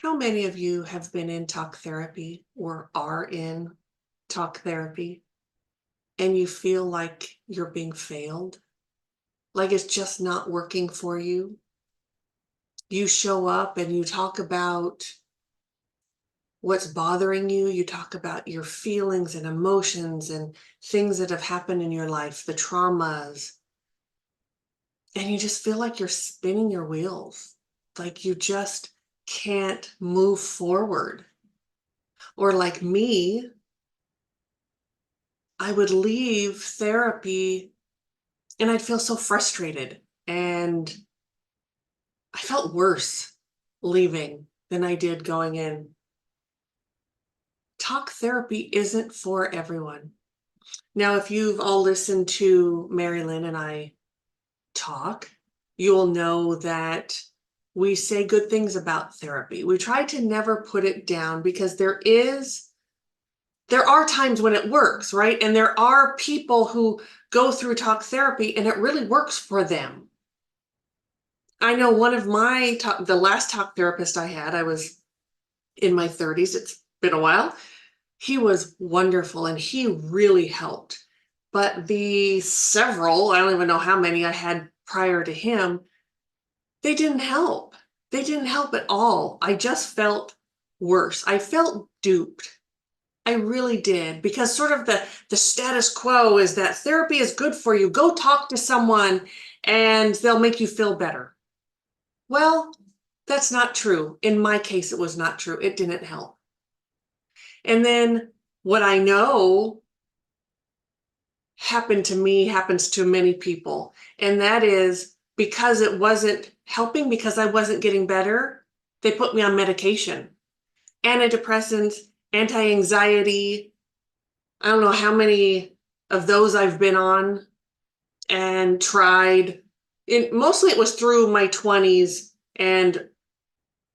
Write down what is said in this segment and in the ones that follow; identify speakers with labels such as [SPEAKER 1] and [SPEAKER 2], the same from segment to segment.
[SPEAKER 1] How many of you have been in talk therapy or are in talk therapy and you feel like you're being failed? Like it's just not working for you? You show up and you talk about what's bothering you. You talk about your feelings and emotions and things that have happened in your life, the traumas, and you just feel like you're spinning your wheels. Like you just can't move forward. Or like me, I would leave therapy and I'd feel so frustrated. And I felt worse leaving than I did going in. Talk therapy isn't for everyone. Now, if you've all listened to Mari-Lyn and I talk, you'll know that we say good things about therapy. We try to never put it down because there are times when it works, right? And there are people who go through talk therapy and it really works for them. I know one of the last talk therapist I had, I was in my 30s, it's been a while. He was wonderful and he really helped. But the several, I don't even know how many I had prior to him, they didn't help. They didn't help at all. I just felt worse. I felt duped. I really did, because sort of the status quo is that therapy is good for you. Go talk to someone and they'll make you feel better. Well, that's not true. In my case, it was not true. It didn't help. And then what I know happened to me happens to many people. And that is because it wasn't helping, because I wasn't getting better, they put me on medication, antidepressants, anti-anxiety. I don't know how many of those I've been on and tried. Mostly it was through my 20s and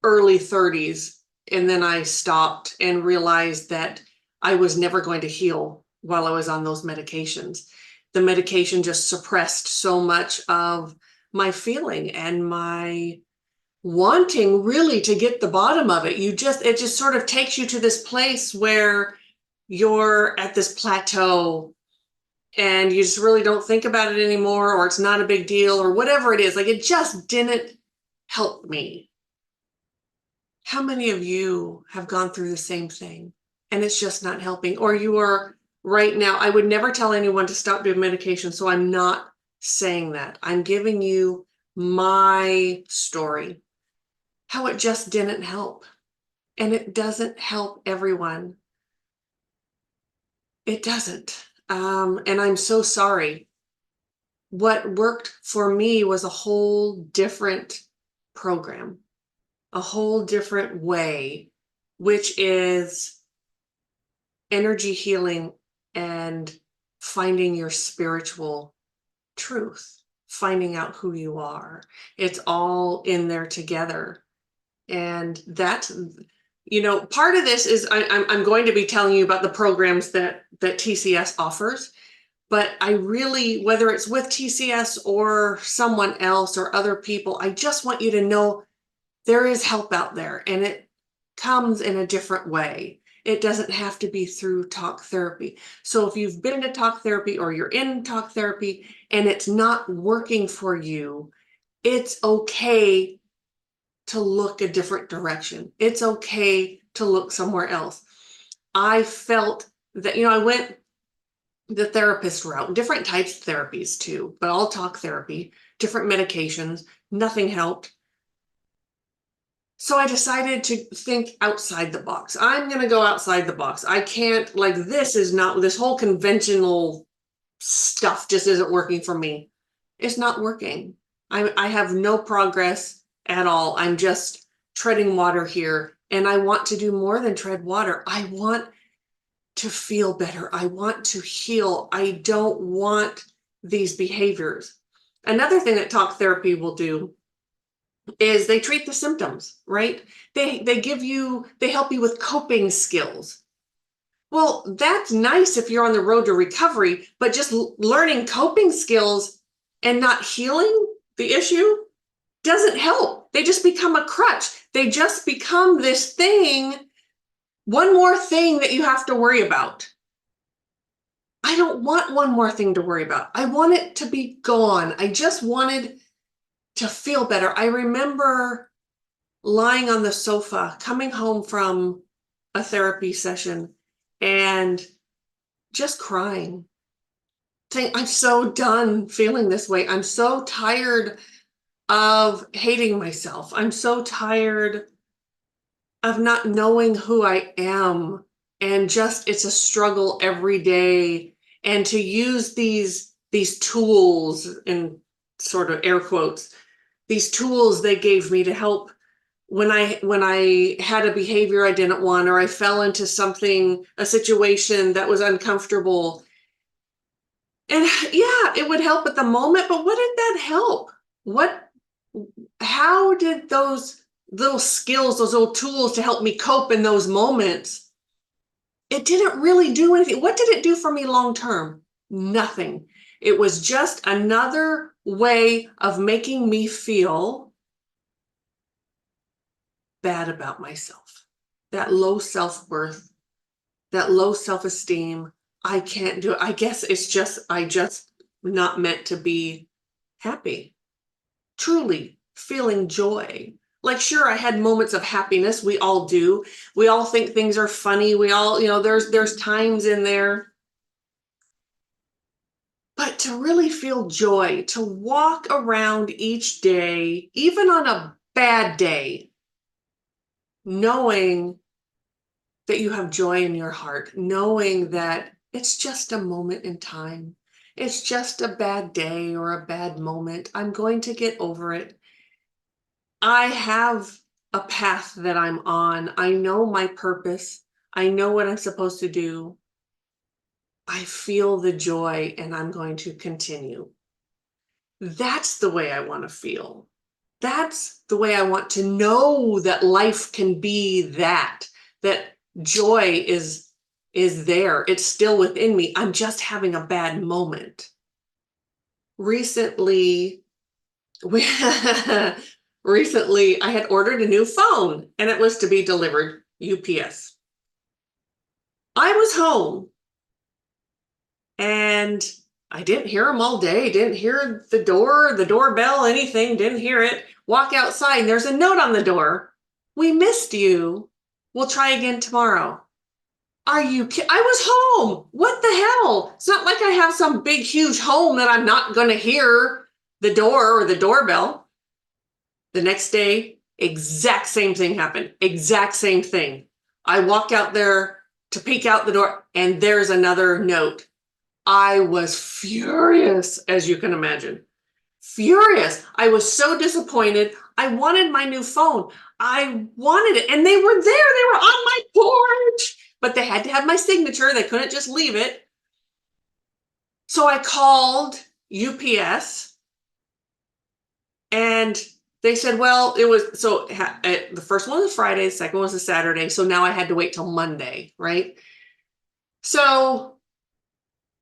[SPEAKER 1] early 30s. And then I stopped and realized that I was never going to heal while I was on those medications. The medication just suppressed so much of my feeling and my wanting really to get the bottom of it. It just sort of takes you to this place where you're at this plateau and you just really don't think about it anymore, or it's not a big deal, or whatever it is. Like, it just didn't help me. How many of you have gone through the same thing and it's just not helping? Or you are right now, I would never tell anyone to stop doing medication, so I'm not saying that. I'm giving you my story, how it just didn't help. And it doesn't help everyone. It doesn't. And I'm so sorry. What worked for me was a whole different program, a whole different way, which is energy healing and finding your spiritual truth, finding out who you are. It's all in there together. And that's, part of this is I'm going to be telling you about the programs that TCS offers. But I really, whether it's with TCS or someone else or other people, I just want you to know there is help out there, and it comes in a different way. It doesn't have to be through talk therapy. So if you've been to talk therapy or you're in talk therapy and it's not working for you, it's okay to look a different direction. It's okay to look somewhere else. I felt that, I went the therapist route, different types of therapies too, but all talk therapy, different medications, nothing helped. So I decided to think outside the box. I'm going to go outside the box. I can't, this whole conventional stuff just isn't working for me. It's not working. I have no progress at all. I'm just treading water here, and I want to do more than tread water. I want to feel better. I want to heal. I don't want these behaviors. Another thing that talk therapy will do is they treat the symptoms, right? They help you with coping skills. Well, that's nice if you're on the road to recovery, but just learning coping skills and not healing the issue doesn't help. They just become a crutch. They just become this thing, one more thing that you have to worry about. I don't want one more thing to worry about. I want it to be gone. I just wanted to feel better. I remember lying on the sofa, coming home from a therapy session and just crying, saying, I'm so done feeling this way. I'm so tired of hating myself. I'm so tired of not knowing who I am. And just, it's a struggle every day. And to use these tools, in sort of air quotes, these tools they gave me to help when I had a behavior I didn't want, or I fell into something, a situation that was uncomfortable. And yeah, it would help at the moment, but what did that help? How did those little skills, those little tools to help me cope in those moments, it didn't really do anything. What did it do for me long term? Nothing. It was just another way of making me feel bad about myself. That low self-worth, that low self-esteem. I can't do it. I guess it's just, I just not meant to be happy, truly feeling joy. Like, sure, I had moments of happiness. We all do. We all think things are funny. We all, there's times in there. But to really feel joy, to walk around each day, even on a bad day, knowing that you have joy in your heart, knowing that it's just a moment in time. It's just a bad day or a bad moment. I'm going to get over it. I have a path that I'm on. I know my purpose. I know what I'm supposed to do. I feel the joy and I'm going to continue. That's the way I want to feel. That's the way I want to know that life can be that joy is there. It's still within me. I'm just having a bad moment. Recently, recently I had ordered a new phone and it was to be delivered UPS. I was home and I didn't hear them all day, didn't hear the doorbell, anything, didn't hear it. Walk outside and there's a note on the door. We missed you. We'll try again tomorrow. Are you kidding? I was home. What the hell? It's not like I have some big, huge home that I'm not going to hear the door or the doorbell. The next day, exact same thing happened. Exact same thing. I walk out there to peek out the door and there's another note. I was furious, as you can imagine. Furious. I was so disappointed. I wanted my new phone. I wanted it. And they were there. They were on my porch. But they had to have my signature. They couldn't just leave it. So I called UPS. And they said, well, it was, so the first one was Friday. The second one was a Saturday. So now I had to wait till Monday, right? So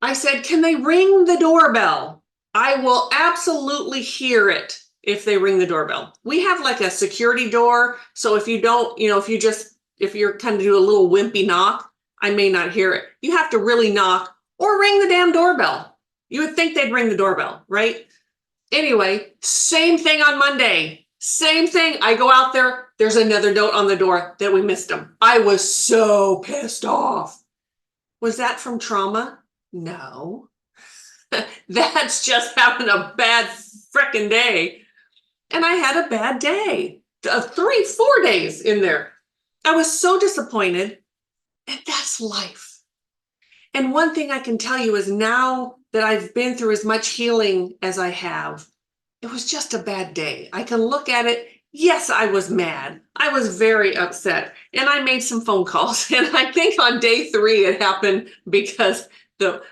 [SPEAKER 1] I said, can they ring the doorbell? I will absolutely hear it if they ring the doorbell. We have like a security door. So if you don't, if you're kind of do a little wimpy knock, I may not hear it. You have to really knock or ring the damn doorbell. You would think they'd ring the doorbell, right? Anyway, same thing on Monday. Same thing. I go out there. There's another note on the door that we missed them. I was so pissed off. Was that from trauma? No. That's just having a bad frickin' day. And I had a bad day. 3-4 days in there. I was so disappointed. And that's life. And one thing I can tell you is now that I've been through as much healing as I have, it was just a bad day. I can look at it. Yes, I was mad. I was very upset. And I made some phone calls. And I think on day 3 it happened because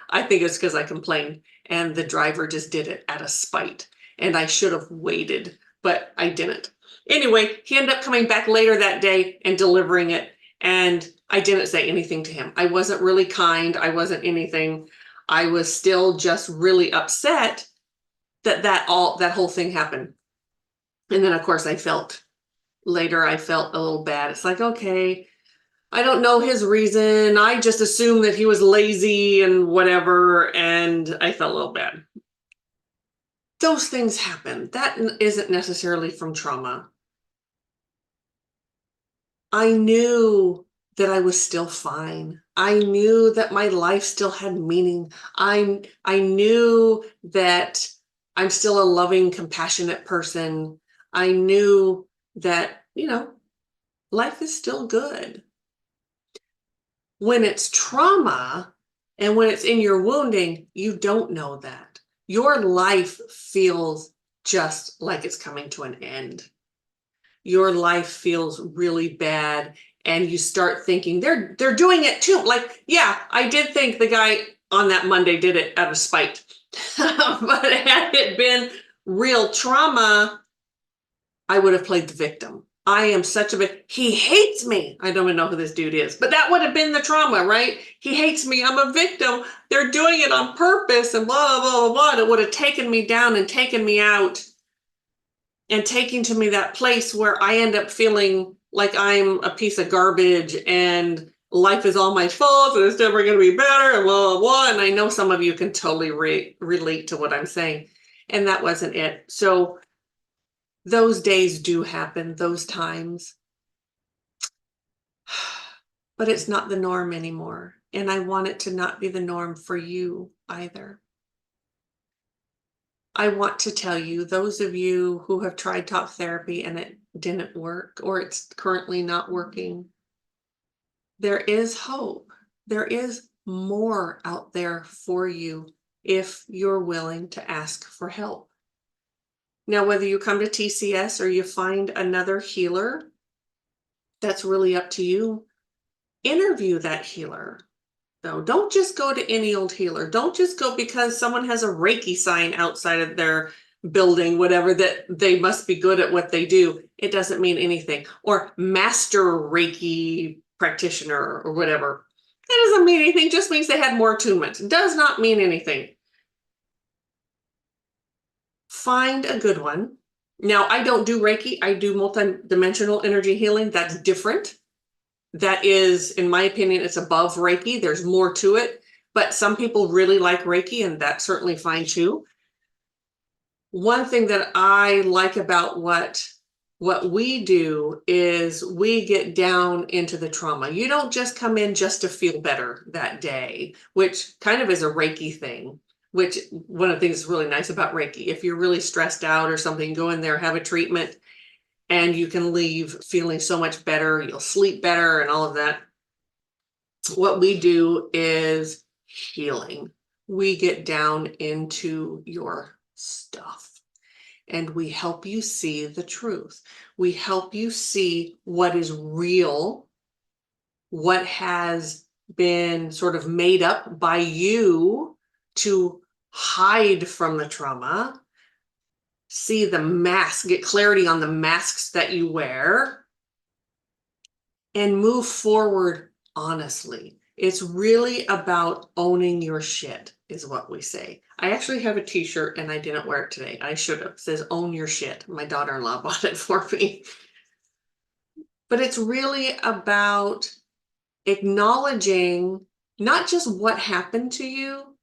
[SPEAKER 1] I think it's because I complained and the driver just did it out of spite. And I should have waited, but I didn't. Anyway, he ended up coming back later that day and delivering it. And I didn't say anything to him. I wasn't really kind. I wasn't anything. I was still just really upset that whole thing happened. And then, of course, I felt a little bad. It's like, okay, I don't know his reason. I just assumed that he was lazy and whatever. And I felt a little bad. Those things happen. That isn't necessarily from trauma. I knew that I was still fine. I knew that my life still had meaning. I knew that I'm still a loving, compassionate person. I knew that, life is still good. When it's trauma and when it's in your wounding, you don't know that. Your life feels just like it's coming to an end. Your life feels really bad, and you start thinking they're doing it too. Like, yeah, I did think the guy on that Monday did it out of spite. But had it been real trauma, I would have played the victim. I am such a big, he hates me. I don't even know who this dude is, but that would have been the trauma, right? He hates me. I'm a victim. They're doing it on purpose and blah, blah, blah, blah. It would have taken me down and taken me out and taking to me that place where I end up feeling like I'm a piece of garbage and life is all my fault and it's never going to be better and blah, blah, blah. And I know some of you can totally relate to what I'm saying. And that wasn't it. So those days do happen, those times. But it's not the norm anymore. And I want it to not be the norm for you either. I want to tell you, those of you who have tried talk therapy and it didn't work, or it's currently not working, there is hope. There is more out there for you if you're willing to ask for help. Now, whether you come to TCS or you find another healer, that's really up to you. Interview that healer. So don't just go to any old healer. Don't just go because someone has a Reiki sign outside of their building, whatever, that they must be good at what they do. It doesn't mean anything. Or master Reiki practitioner or whatever. It doesn't mean anything. It just means they had more attunement. It does not mean anything. Find a good one. Now, I don't do Reiki. I do multidimensional energy healing. That's different. That is, in my opinion, it's above Reiki. There's more to it, but some people really like Reiki, and that's certainly fine too. One thing that I like about what we do is we get down into the trauma. You don't just come in just to feel better that day, which kind of is a Reiki thing, which one of the things that's really nice about Reiki. If you're really stressed out or something, go in there, have a treatment, and you can leave feeling so much better. You'll sleep better and all of that. What we do is healing. We get down into your stuff and we help you see the truth. We help you see what is real, what has been sort of made up by you to hide from the trauma. See the mask, get clarity on the masks that you wear, and move forward honestly. It's really about owning your shit, is what we say. I actually have a t-shirt and I didn't wear it today. I should have. It says own your shit. My daughter-in-law bought it for me. But it's really about acknowledging not just what happened to you,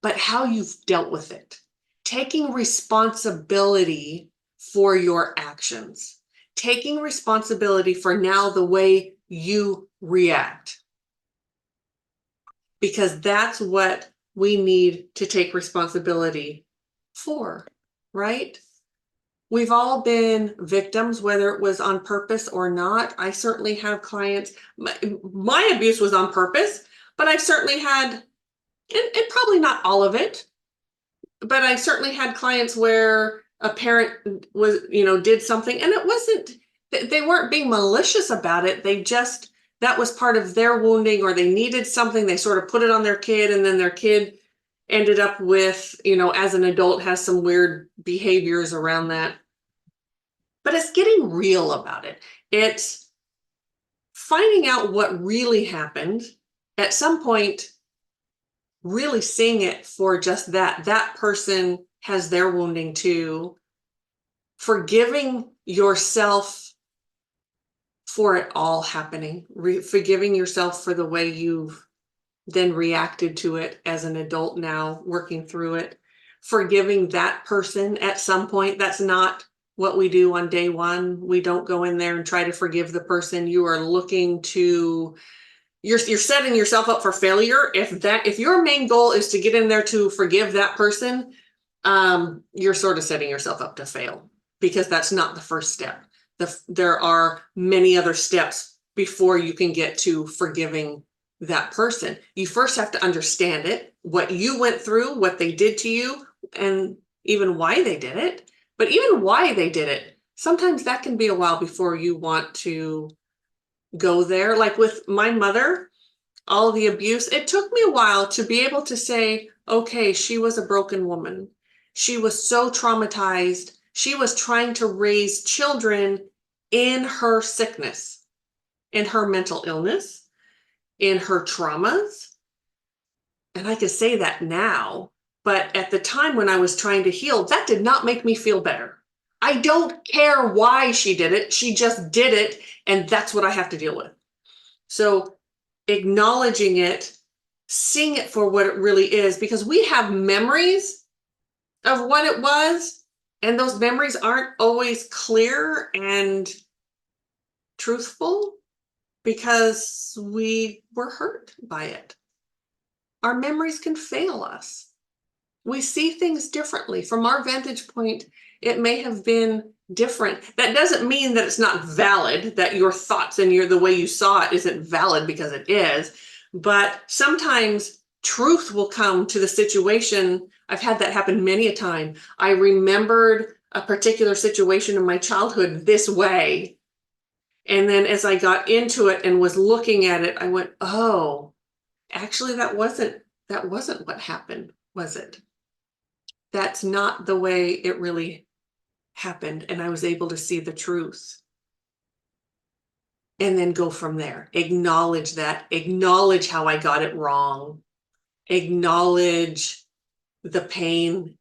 [SPEAKER 1] but how you've dealt with it. Taking responsibility for your actions. Taking responsibility for now the way you react. Because that's what we need to take responsibility for, right? We've all been victims, whether it was on purpose or not. I certainly have clients, my abuse was on purpose, but I've certainly had, and probably not all of it, but I certainly had clients where a parent was, did something and it wasn't, they weren't being malicious about it. They just, that was part of their wounding, or they needed something. They sort of put it on their kid, and then their kid ended up with, as an adult, has some weird behaviors around that. But it's getting real about it. It's finding out what really happened. At some point, really seeing it for just that person has their wounding too. forgiving yourself for it all happening, forgiving yourself for the way you've then reacted to it as an adult now, working through it, forgiving that person at some point. That's not what we do on day one. We don't go in there and try to forgive the person. You are looking to, you're setting yourself up for failure. If your main goal is to get in there to forgive that person, you're sort of setting yourself up to fail, because that's not the first step. There are many other steps before you can get to forgiving that person. You first have to understand it, what you went through, what they did to you, and even why they did it. But even why they did it, sometimes that can be a while before you want to go there. Like with my mother, all the abuse, it took me a while to be able to say, okay, she was a broken woman. She was so traumatized. She was trying to raise children in her sickness, in her mental illness, in her traumas. And I could say that now, but at the time when I was trying to heal, that did not make me feel better. I don't care why she did it. She just did it, and that's what I have to deal with. So acknowledging it, seeing it for what it really is, because we have memories of what it was, and those memories aren't always clear and truthful because we were hurt by it. Our memories can fail us. We see things differently. From our vantage point, it may have been different. That doesn't mean that it's not valid, that your thoughts and the way you saw it isn't valid, because it is. But sometimes truth will come to the situation. I've had that happen many a time. I remembered a particular situation in my childhood this way. And then as I got into it and was looking at it, I went, oh, actually, that wasn't what happened, was it? That's not the way it really happened. And I was able to see the truth. And then go from there. Acknowledge that. Acknowledge how I got it wrong. Acknowledge the pain,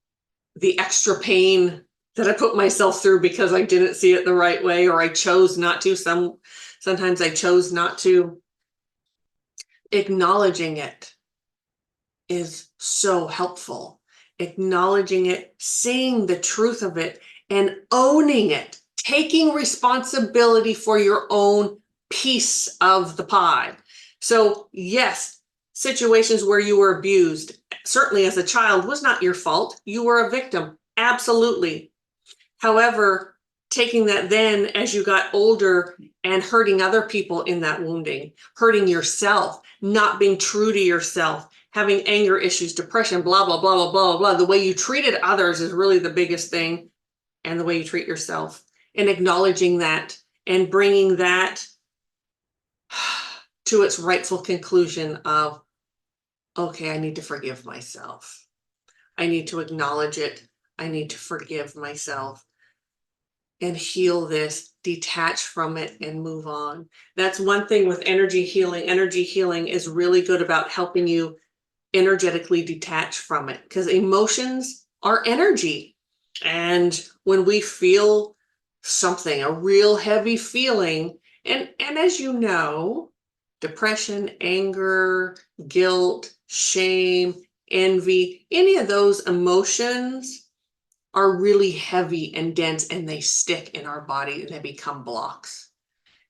[SPEAKER 1] the extra pain that I put myself through because I didn't see it the right way, or I chose not to. Sometimes I chose not to. Acknowledging it is so helpful. Acknowledging it, seeing the truth of it, and owning it, taking responsibility for your own piece of the pie. So yes, situations where you were abused, certainly as a child, was not your fault. You were a victim, absolutely. However, taking that then as you got older and hurting other people in that wounding, hurting yourself, not being true to yourself, having anger issues, depression, blah, blah, blah, blah, blah, blah. The way you treated others is really the biggest thing, and the way you treat yourself, and acknowledging that and bringing that to its rightful conclusion of, okay, I need to forgive myself. I need to acknowledge it. I need to forgive myself and heal this, detach from it, and move on. That's one thing with energy healing. Energy healing is really good about helping you energetically detach from it, because emotions are energy. And when we feel something, a real heavy feeling, and as you know, depression, anger, guilt, shame, envy, any of those emotions are really heavy and dense, and they stick in our body, and they become blocks.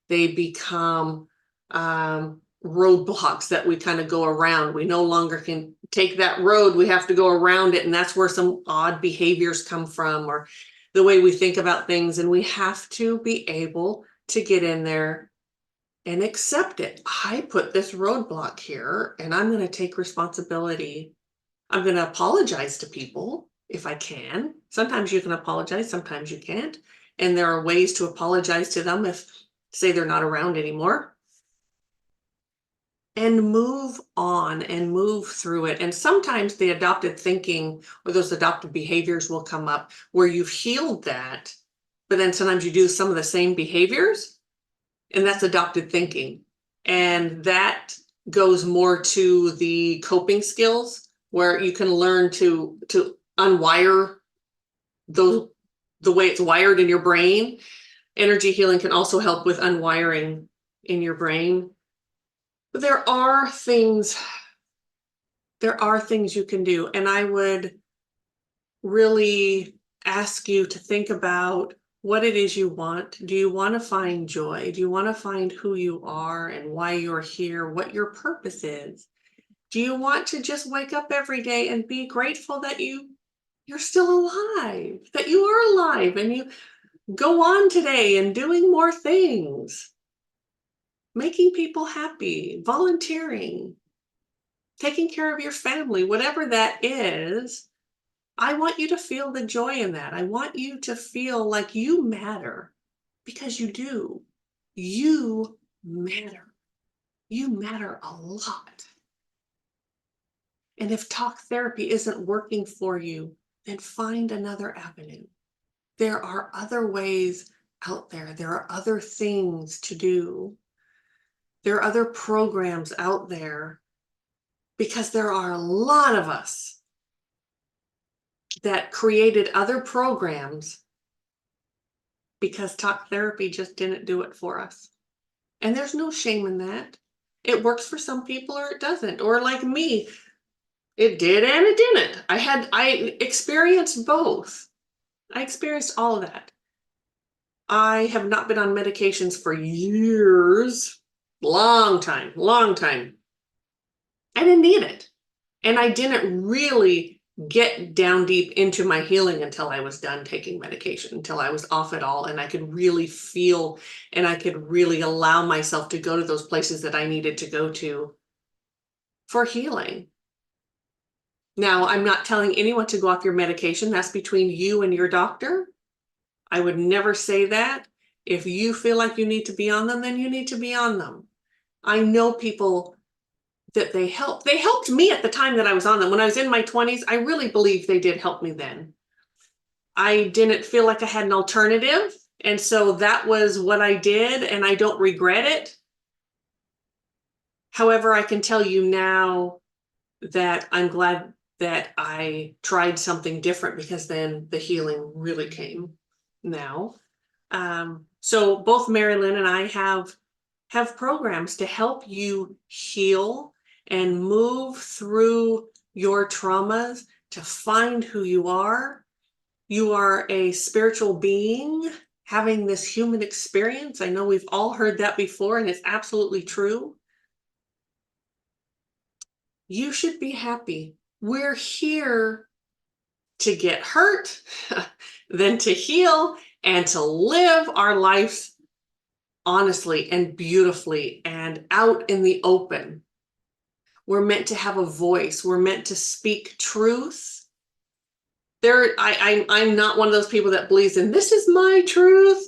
[SPEAKER 1] They become roadblocks that we kind of go around. We no longer can take that road. We have to go around it. And that's where some odd behaviors come from, or the way we think about things. And we have to be able to get in there and accept it. I put this roadblock here, and I'm going to take responsibility. I'm going to apologize to people if I can. Sometimes you can apologize, sometimes you can't. And there are ways to apologize to them if, say, they're not around anymore. And move on and move through it. And sometimes the adopted thinking or those adopted behaviors will come up where you've healed that, but then sometimes you do some of the same behaviors, and that's adopted thinking. And that goes more to the coping skills, where you can learn to unwire those the way it's wired in your brain. Energy healing can also help with unwiring in your brain. But there are things you can do, and I would really ask you to think about what it is you want. Do you want to find joy? Do you want to find who you are and why you're here, what your purpose is? Do you want to just wake up every day and be grateful that you're still alive, that you are alive, and you go on today and doing more things, making people happy, volunteering, taking care of your family, whatever that is? I want you to feel the joy in that. I want you to feel like you matter, because you do. You matter. You matter a lot. And if talk therapy isn't working for you, then find another avenue. There are other ways out there. There are other things to do. There are other programs out there, because there are a lot of us that created other programs because talk therapy just didn't do it for us. And there's no shame in that. It works for some people or it doesn't. Or like me, it did and it didn't. I experienced both. I experienced all of that. I have not been on medications for years. Long time. I didn't need it. And I didn't really get down deep into my healing until I was done taking medication, until I was off it all, and I could really feel and I could really allow myself to go to those places that I needed to go to for healing. Now, I'm not telling anyone to go off your medication. That's between you and your doctor. I would never say that. If you feel like you need to be on them, then you need to be on them. I know people that they helped. They helped me at the time that I was on them. When I was in my 20s, I really believe they did help me then. I didn't feel like I had an alternative, and so that was what I did, and I don't regret it. However, I can tell you now that I'm glad that I tried something different, because then the healing really came now. So both Mari-Lyn and I have programs to help you heal and move through your traumas, to find who you are. You are a spiritual being having this human experience. I know we've all heard that before, and it's absolutely true. You should be happy. We're here to get hurt, then to heal, and to live our lives honestly and beautifully and out in the open. We're meant to have a voice. We're meant to speak truth. I'm not one of those people that believes in this is my truth.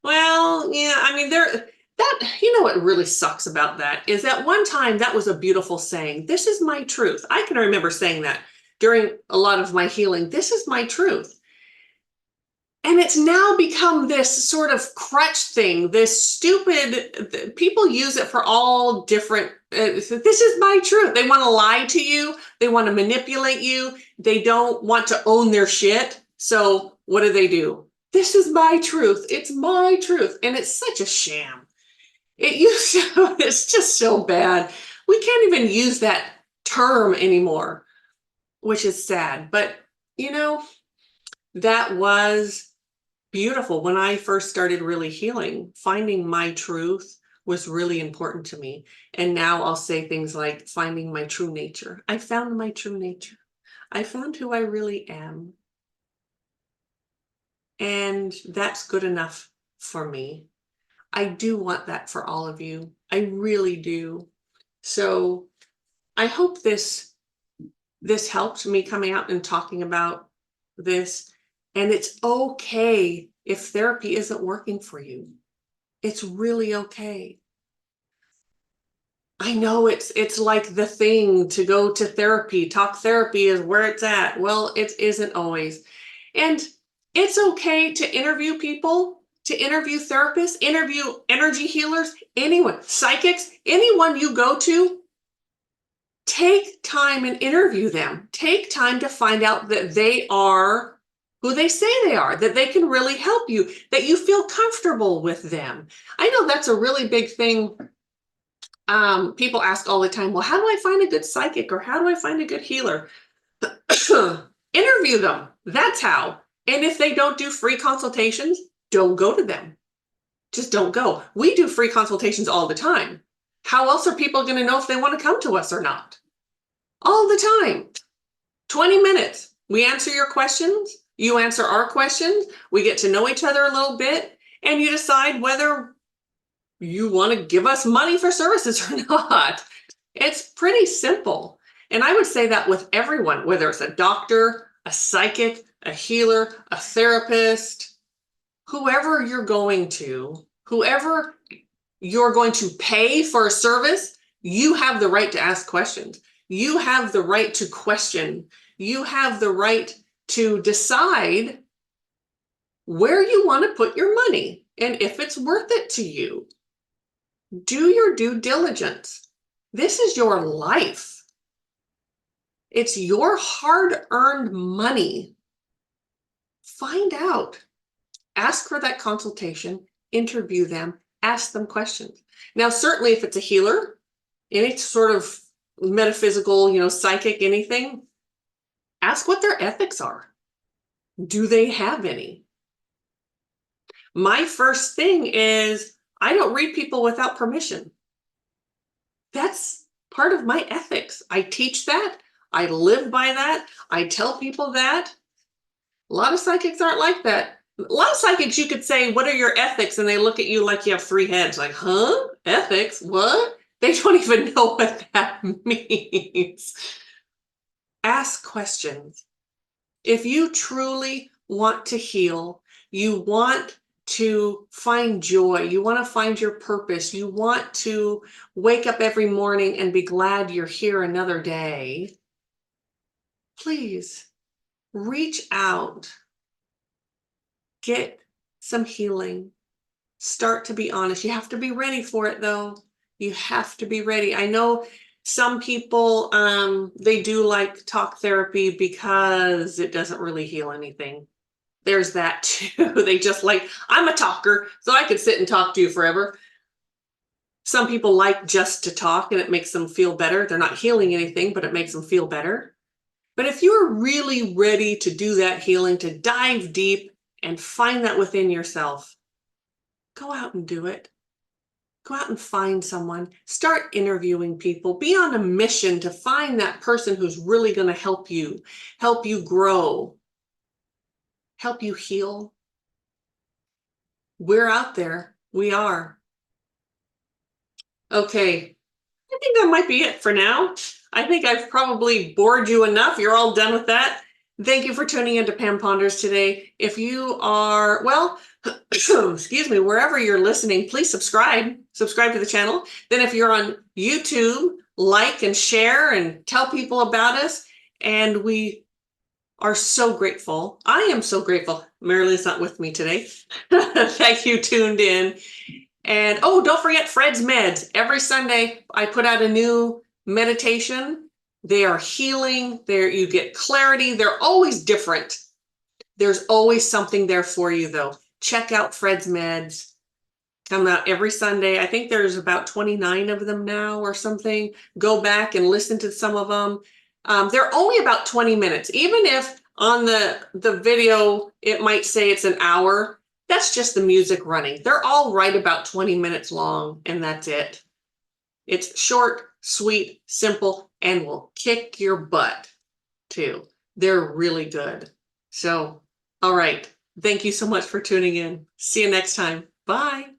[SPEAKER 1] Well, yeah, I mean, what really sucks about that is that one time that was a beautiful saying. This is my truth. I can remember saying that during a lot of my healing. This is my truth. And it's now become this sort of crutch thing, this stupid, people use it for all different, this is my truth. They want to lie to you. They want to manipulate you. They don't want to own their shit. So what do? This is my truth. It's my truth. And it's such a sham. It's just so bad. We can't even use that term anymore, which is sad. But, that was beautiful. When I first started really healing, finding my truth was really important to me. And now I'll say things like finding my true nature. I found my true nature. I found who I really am. And that's good enough for me. I do want that for all of you. I really do. So I hope this helped me coming out and talking about this. And it's okay if therapy isn't working for you. It's really okay. I know it's like the thing to go to therapy. Talk therapy is where it's at. Well, it isn't always. And it's okay to interview people, to interview therapists, interview energy healers, anyone, psychics, anyone you go to. Take time and interview them. Take time to find out that they are who they say they are, that they can really help you, that you feel comfortable with them. I know that's a really big thing. People ask all the time, well, how do I find a good psychic, or how do I find a good healer? Interview them. That's how. And if they don't do free consultations, don't go to them. Just don't go. We do free consultations all the time. How else are people going to know if they want to come to us or not? All the time. 20 minutes. We answer your questions. You answer our questions. We get to know each other a little bit, and you decide whether you want to give us money for services or not. It's pretty simple. And I would say that with everyone, whether it's a doctor, a psychic, a healer, a therapist, whoever you're going to pay for a service, you have the right to ask questions. You have the right to question. You have the right to decide where you want to put your money and if it's worth it to you. Do your due diligence. This is your life. It's your hard-earned money. Find out. Ask for that consultation, interview them, ask them questions. Now, certainly if it's a healer, any sort of metaphysical, psychic, anything, ask what their ethics are. Do they have any? My first thing is, I don't read people without permission. That's part of my ethics. I teach that. I live by that. I tell people that. A lot of psychics aren't like that. A lot of psychics, you could say, what are your ethics? And they look at you like you have three heads. Like, huh? Ethics? What? They don't even know what that means. Ask questions. If you truly want to heal, you want to find joy, you want to find your purpose, you want to wake up every morning and be glad you're here another day, please reach out. Get some healing. Start to be honest. You have to be ready for it, though. You have to be ready. I know some people, they do like talk therapy because it doesn't really heal anything. There's that too. They just like, I'm a talker, so I could sit and talk to you forever. Some people like just to talk and it makes them feel better. They're not healing anything, but it makes them feel better. But if you're really ready to do that healing, to dive deep and find that within yourself, go out and do it. Go out and find someone. Start interviewing people. Be on a mission to find that person who's really going to help you grow, help you heal. We're out there. We are. Okay. I think that might be it for now. I think I've probably bored you enough. You're all done with that. Thank you for tuning into Pam Ponders today. If you are, well, excuse me, wherever you're listening, please subscribe to the channel. Then if you're on YouTube, like and share and tell people about us. And we are so grateful. I am so grateful. Mari-Lyn's not with me today. Thank you, tuned in. And oh, don't forget Fred's Meds. Every Sunday, I put out a new meditation. They are healing. You get clarity. They're always different. There's always something there for you, though. Check out Fred's Meds. Come out every Sunday. I think there's about 29 of them now or something. Go back and listen to some of them. They're only about 20 minutes. Even if on the video, it might say it's an hour. That's just the music running. They're all right about 20 minutes long, and that's it. It's short, sweet, simple, and will kick your butt, too. They're really good. So, all right. Thank you so much for tuning in. See you next time. Bye.